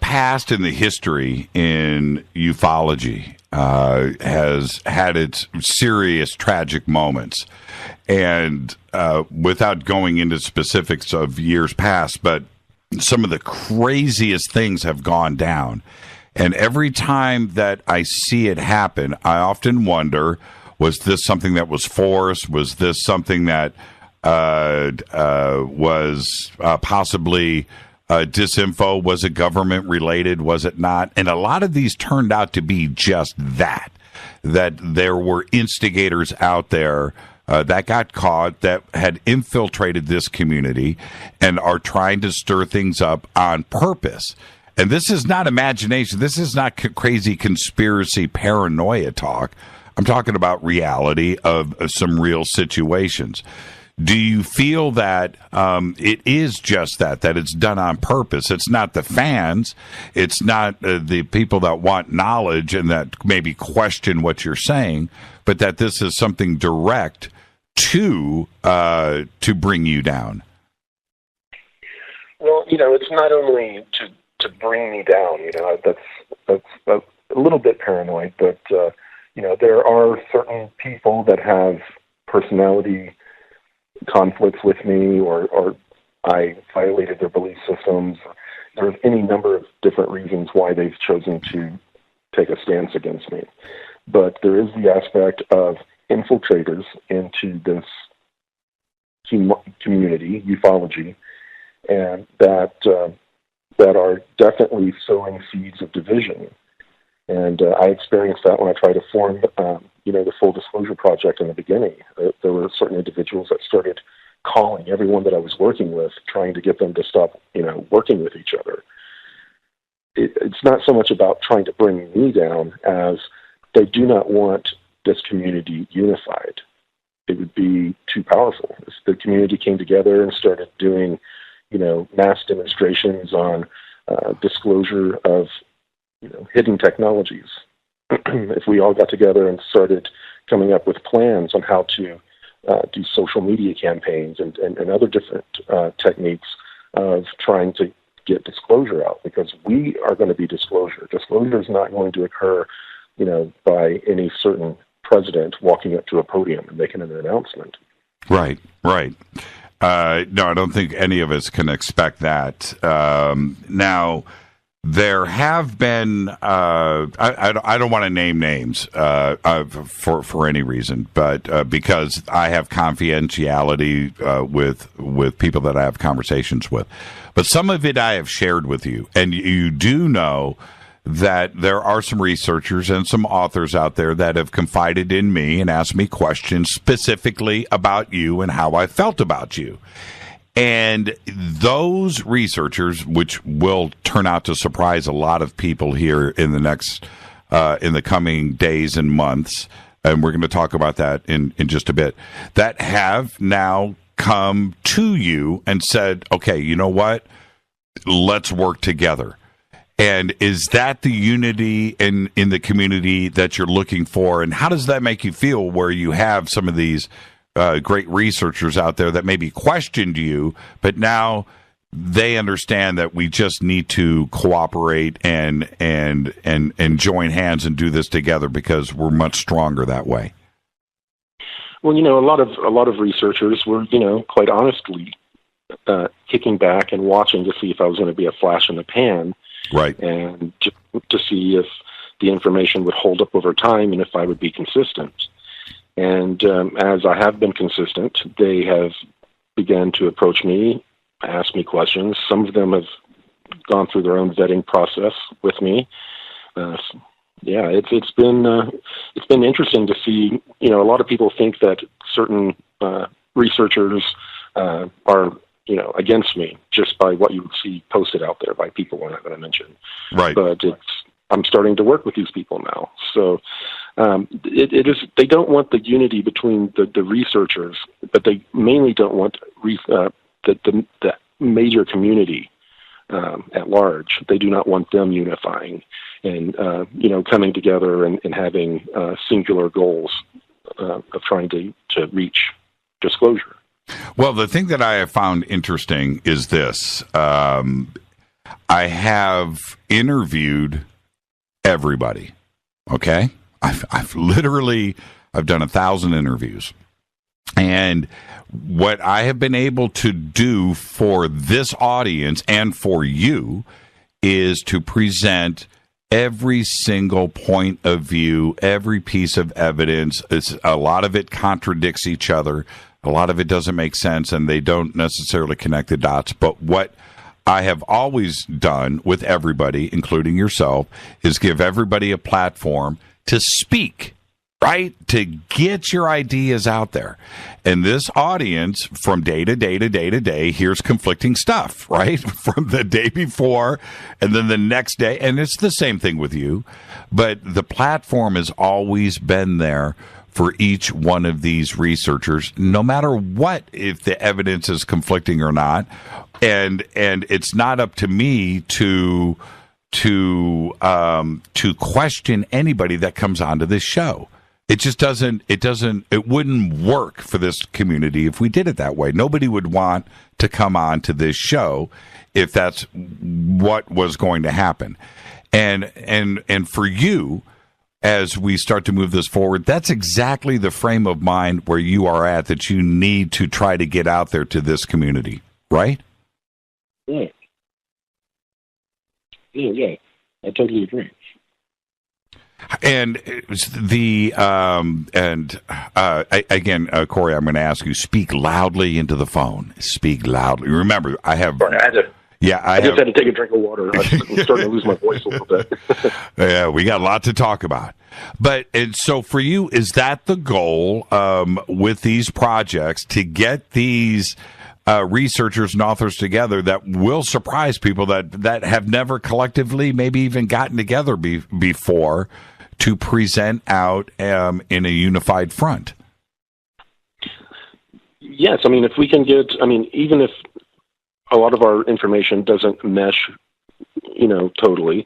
S6: past and the history in ufology has had its serious tragic moments, and without going into specifics of years past, but some of the craziest things have gone down. And every time that I see it happen, I often wonder, was this something that was forced? Was this something that was possibly disinfo? Was it government related? Was it not? And a lot of these turned out to be just that there were instigators out there that got caught, that had infiltrated this community and are trying to stir things up on purpose. And this is not imagination. This is not crazy conspiracy paranoia talk. I'm talking about reality of some real situations. Do you feel that it is just that it's done on purpose? It's not the fans. It's not the people that want knowledge and that maybe question what you're saying, but that this is something direct to bring you down?
S12: Well, it's not only to bring me down. That's a little bit paranoid, but there are certain people that have personality conflicts with me, or I violated their belief systems. There's any number of different reasons why they've chosen to take a stance against me. But there is the aspect of infiltrators into this community, ufology, and that are definitely sowing seeds of division. And I experienced that when I tried to form, the Full Disclosure Project in the beginning. There were certain individuals that started calling everyone that I was working with, trying to get them to stop, working with each other. It's not so much about trying to bring me down as they do not want this community unified. It would be too powerful. If the community came together and started doing, mass demonstrations on disclosure of, hidden technologies. If we all got together and started coming up with plans on how to do social media campaigns and other different techniques of trying to get disclosure out, because we are going to be disclosure. Disclosure is not going to occur, by any certain president walking up to a podium and making an announcement.
S6: Right. No, I don't think any of us can expect that. Now, there have been, I don't want to name names for any reason, but because I have confidentiality with people that I have conversations with. But some of it I have shared with you, and you do know that there are some researchers and some authors out there that have confided in me and asked me questions specifically about you and how I felt about you. And those researchers, which will turn out to surprise a lot of people here in the next, in the coming days and months, and we're going to talk about that in just a bit, that have now come to you and said, okay, you know what? Let's work together. And is that the unity in the community that you're looking for? And how does that make you feel where you have some of these great researchers out there that maybe questioned you, but now they understand that we just need to cooperate and join hands and do this together because we're much stronger that way?
S12: Well, a lot of researchers were, quite honestly, kicking back and watching to see if I was going to be a flash in the pan,
S6: right?
S12: And to see if the information would hold up over time and if I would be consistent. And as I have been consistent, they have begun to approach me, ask me questions. Some of them have gone through their own vetting process with me. It's been interesting to see. A lot of people think that certain researchers are against me just by what you would see posted out there by people we're not going to mention.
S6: Right.
S12: But I'm starting to work with these people now, so. It is. They don't want the unity between the researchers, but they mainly don't want the major community at large. They do not want them unifying and coming together and having singular goals of trying to reach disclosure.
S6: Well, the thing that I have found interesting is this: I have interviewed everybody. Okay. I've done 1,000 interviews, and what I have been able to do for this audience and for you is to present every single point of view, every piece of evidence. A lot of it contradicts each other. A lot of it doesn't make sense, and they don't necessarily connect the dots. But what I have always done with everybody, including yourself, is give everybody a platform to speak, right? To get your ideas out there. And this audience, from day to day to day to day, hears conflicting stuff, right? From the day before and then the next day. And it's the same thing with you. But the platform has always been there for each one of these researchers, no matter what, if the evidence is conflicting or not. And it's not up to me to question anybody that comes onto this show. It just doesn't, it wouldn't work for this community if we did it that way. Nobody would want to come on to this show if that's what was going to happen. And for you, as we start to move this forward, that's exactly the frame of mind where you are at, that you need to try to get out there to this community, right?
S12: Yeah. Yeah. I totally agree.
S6: And again, Corey, I'm going to ask you, speak loudly into the phone. Speak loudly. Remember, I have.
S12: Sorry, I just had to take a drink of water. I'm starting to lose my voice a little bit.
S6: Yeah, we got a lot to talk about. And so for you, is that the goal with these projects, to get these researchers and authors together that will surprise people that have never collectively maybe even gotten together before, to present out in a unified front?
S12: Yes, I mean, if we can get, even if a lot of our information doesn't mesh, totally,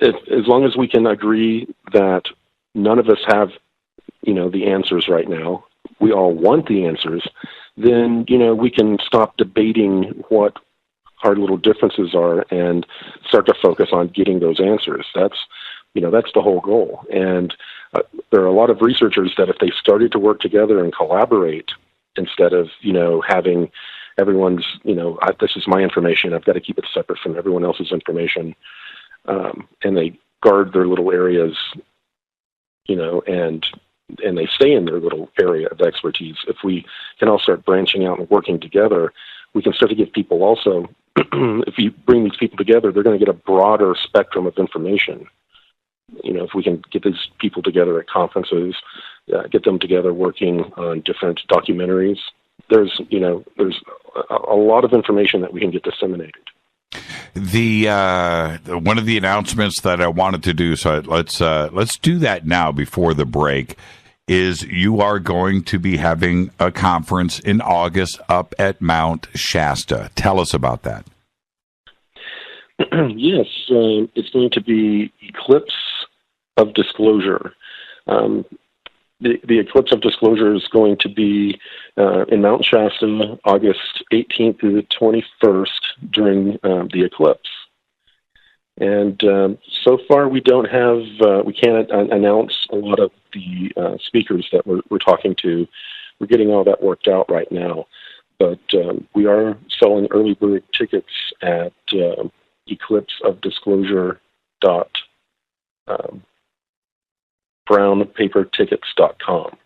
S12: as long as we can agree that none of us have, the answers right now, we all want the answers, then, we can stop debating what our little differences are and start to focus on getting those answers. That's the whole goal. And there are a lot of researchers that if they started to work together and collaborate, instead of, having everyone's, this is my information, I've got to keep it separate from everyone else's information, and they guard their little areas, and they stay in their little area of expertise. If we can all start branching out and working together, we can start to give people also, if you bring these people together, they're going to get a broader spectrum of information. If we can get these people together at conferences, get them together working on different documentaries, there's a lot of information that we can get disseminated. One of the announcements that I wanted to do, so let's do that now before the break, is you are going to be having a conference in August up at Mount Shasta. Tell us about that. Yes, it's going to be Eclipse of Disclosure. The Eclipse of Disclosure is going to be in Mount Shasta, August 18th through the 21st during the eclipse. And so far, we can't announce a lot of the speakers that we're talking to. We're getting all that worked out right now. But we are selling early bird tickets at eclipseofdisclosure.brownpapertickets.com.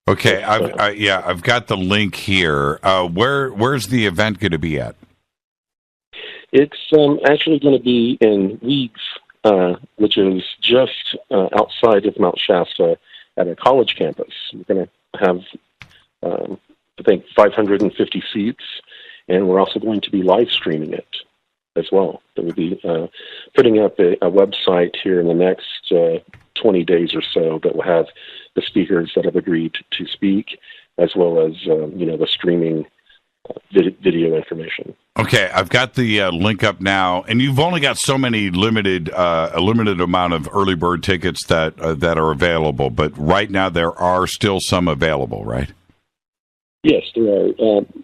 S12: Okay, I've got the link here. Where's the event going to be at? It's actually going to be in Weeks, which is just outside of Mount Shasta at a college campus. We're going to have, I think, 550 seats, and we're also going to be live streaming it as well. So we'll be putting up a website here in the next 20 days or so that will have the speakers that have agreed to speak, as well as the streaming video information. Okay, I've got the link up now, and you've only got so many a limited amount of early bird tickets that are available. But right now, there are still some available, right? Yes, there are.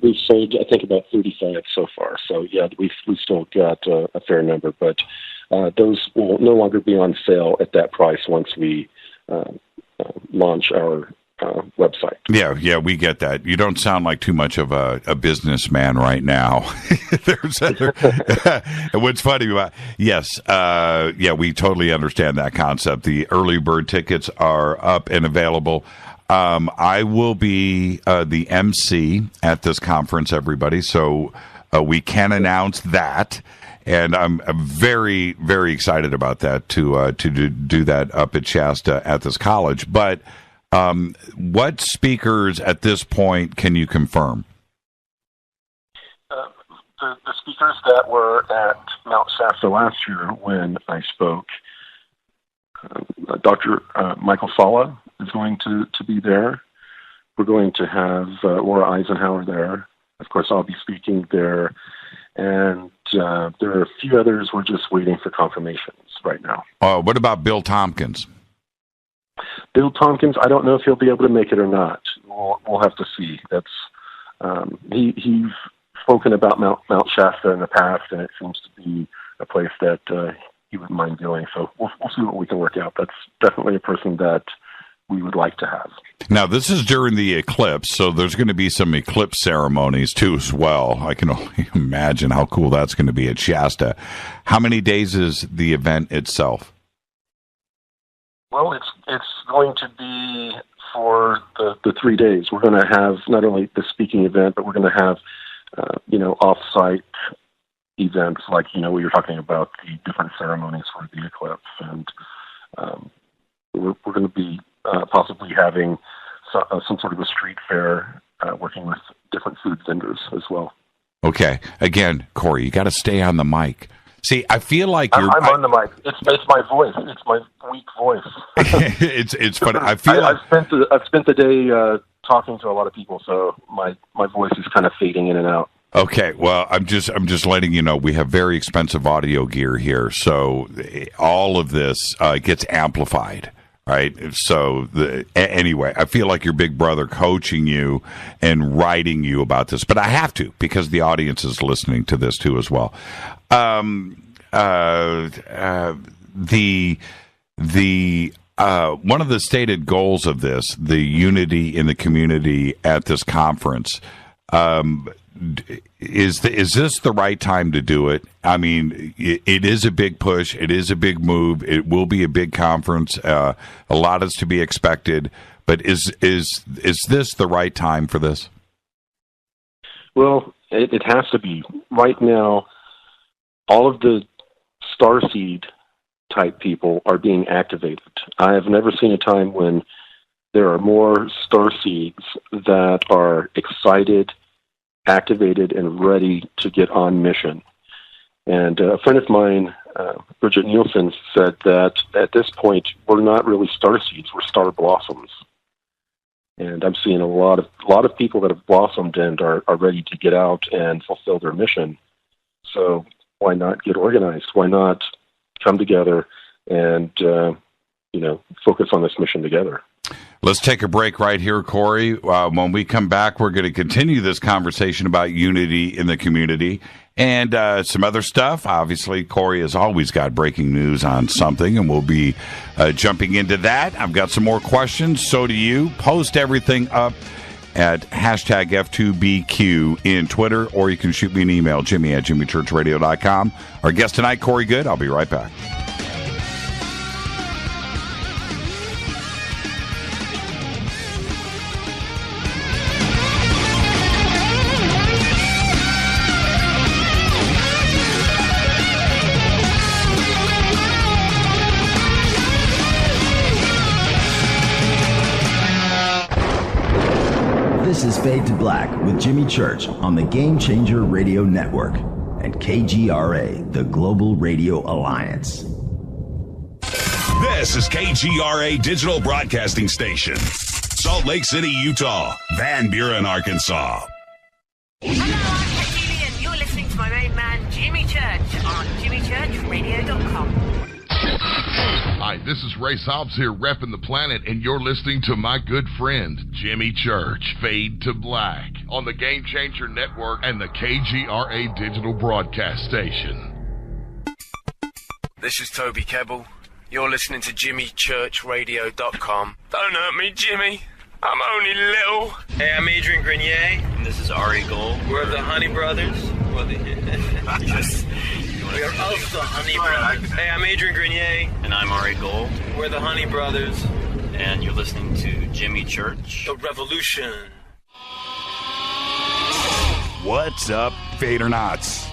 S12: We've sold, I think, about 35 so far. So yeah, we've still got a fair number, but those will no longer be on sale at that price once we launch our website. Yeah, we get that. You don't sound like too much of a businessman right now. What's funny about we totally understand that concept. The early bird tickets are up and available. I will be the MC at this conference, everybody, so we can announce that. And I'm very, very excited about that to do that up at Shasta at this college. But what speakers at this point can you confirm? The speakers that were at Mount Shasta last year when I spoke, Dr. Michael Sala is going to be there. We're going to have Laura Eisenhower there. Of course, I'll be speaking there. And there are a few others. We're just waiting for confirmations right now. What about Bill Tompkins? Bill Tompkins, I don't know if he'll be able to make it or not. We'll have to see. That's he's spoken about Mount Shasta in the past, and it seems to be a place that he wouldn't mind going. So we'll see what we can work out. That's definitely a person that we would like to have.
S6: Now, this is during the eclipse, so there's going to be some eclipse ceremonies, too, as well. I can only imagine how cool that's going to be at Shasta. How many days is the event itself?
S12: Well, it's going to be for the 3 days. We're going to have not only the speaking event, but we're going to have, off-site events like, we were talking about the different ceremonies for the eclipse. And we're going to be possibly having some sort of a street fair, working with different food vendors as well. Okay. Again, Corey, you got to stay on the mic. See, I feel like I'm on the mic. It's my voice. It's my weak voice.
S6: it's funny. I feel
S12: I've spent the day talking to a lot of people, so my voice is kind of fading in and out.
S6: Okay, well, I'm just letting you know we have very expensive audio gear here, so all of this gets amplified. Right. So anyway, I feel like your big brother coaching you and writing you about this, but I have to because the audience is listening to this too as well. One of the stated goals of this, the unity in the community at this conference, is this the right time to do it? I mean, it is a big push. It is a big move. It will be a big conference. A lot is to be expected. But is this the right time for this?
S12: Well, it has to be. Right now, all of the starseed type people are being activated. I have never seen a time when there are more starseeds that are excited, activated, and ready to get on mission. And a friend of mine, Bridget Nielsen, said that at this point, we're not really starseeds, we're star blossoms. And I'm seeing a lot of people that have blossomed and are ready to get out and fulfill their mission. So why not get organized? Why not come together and, focus on this mission together?
S6: Let's take a break right here, Corey. When we come back, we're going to continue this conversation about unity in the community and some other stuff. Obviously, Corey has always got breaking news on something, and we'll be jumping into that. I've got some more questions. So do you. Post everything up at hashtag F2BQ in Twitter, or you can shoot me an email, Jimmy@jimmychurchradio.com. Our guest tonight, Corey Goode. I'll be right back.
S13: This is Fade to Black with Jimmy Church on the Game Changer Radio Network and KGRA, the Global Radio Alliance.
S14: This is KGRA Digital Broadcasting Station, Salt Lake City, Utah, Van Buren, Arkansas.
S15: Hello, I'm Katie, and you're listening to my main man, Jimmy Church, on JimmyChurchRadio.com.
S16: Hi, this is Ray Hobbs here, repping the planet, and you're listening to my good friend, Jimmy Church, Fade to Black, on the Game Changer Network and the KGRA Digital Broadcast Station.
S11: This is Toby Kebbell. You're listening to JimmyChurchRadio.com. Don't hurt me, Jimmy. I'm only little.
S17: Hey, I'm Adrian Grenier. And this is Ari Gold. We're the Honey Brothers. We are of the Honey Brothers. Hey, I'm Adrian Grenier.
S18: And I'm Ari Gold.
S17: We're the Honey Brothers.
S18: And you're listening to Jimmy Church.
S17: The Revolution.
S6: What's up, Fadernauts?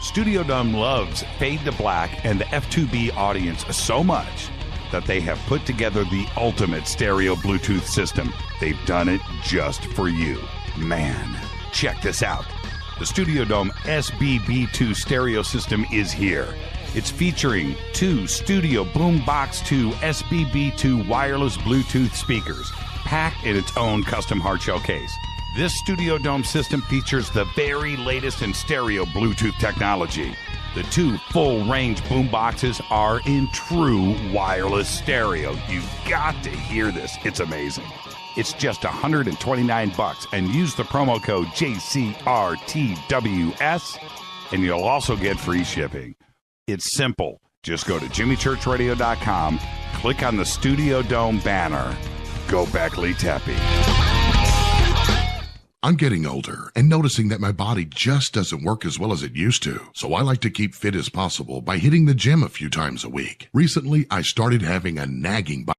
S6: Studio Dome loves Fade to Black and the F2B audience so much that they have put together the ultimate stereo Bluetooth system. They've done it just for you. Man, check this out. The Studio Dome SBB2 stereo system is here. It's featuring 2 Studio Boombox 2 SBB2 wireless Bluetooth speakers, packed in its own custom hard shell case.
S3: This Studio Dome system features the very latest in stereo Bluetooth technology. The two full-range boomboxes are in true wireless stereo. You've got to hear this. It's amazing. It's just $129 and use the promo code JCRTWS and you'll also get free shipping. It's simple. Just go to jimmychurchradio.com, click on the Studio Dome banner. Go Beckley Tepe.
S19: I'm getting older and noticing that my body just doesn't work as well as it used to. So I like to keep fit as possible by hitting the gym a few times a week. Recently, I started having a nagging body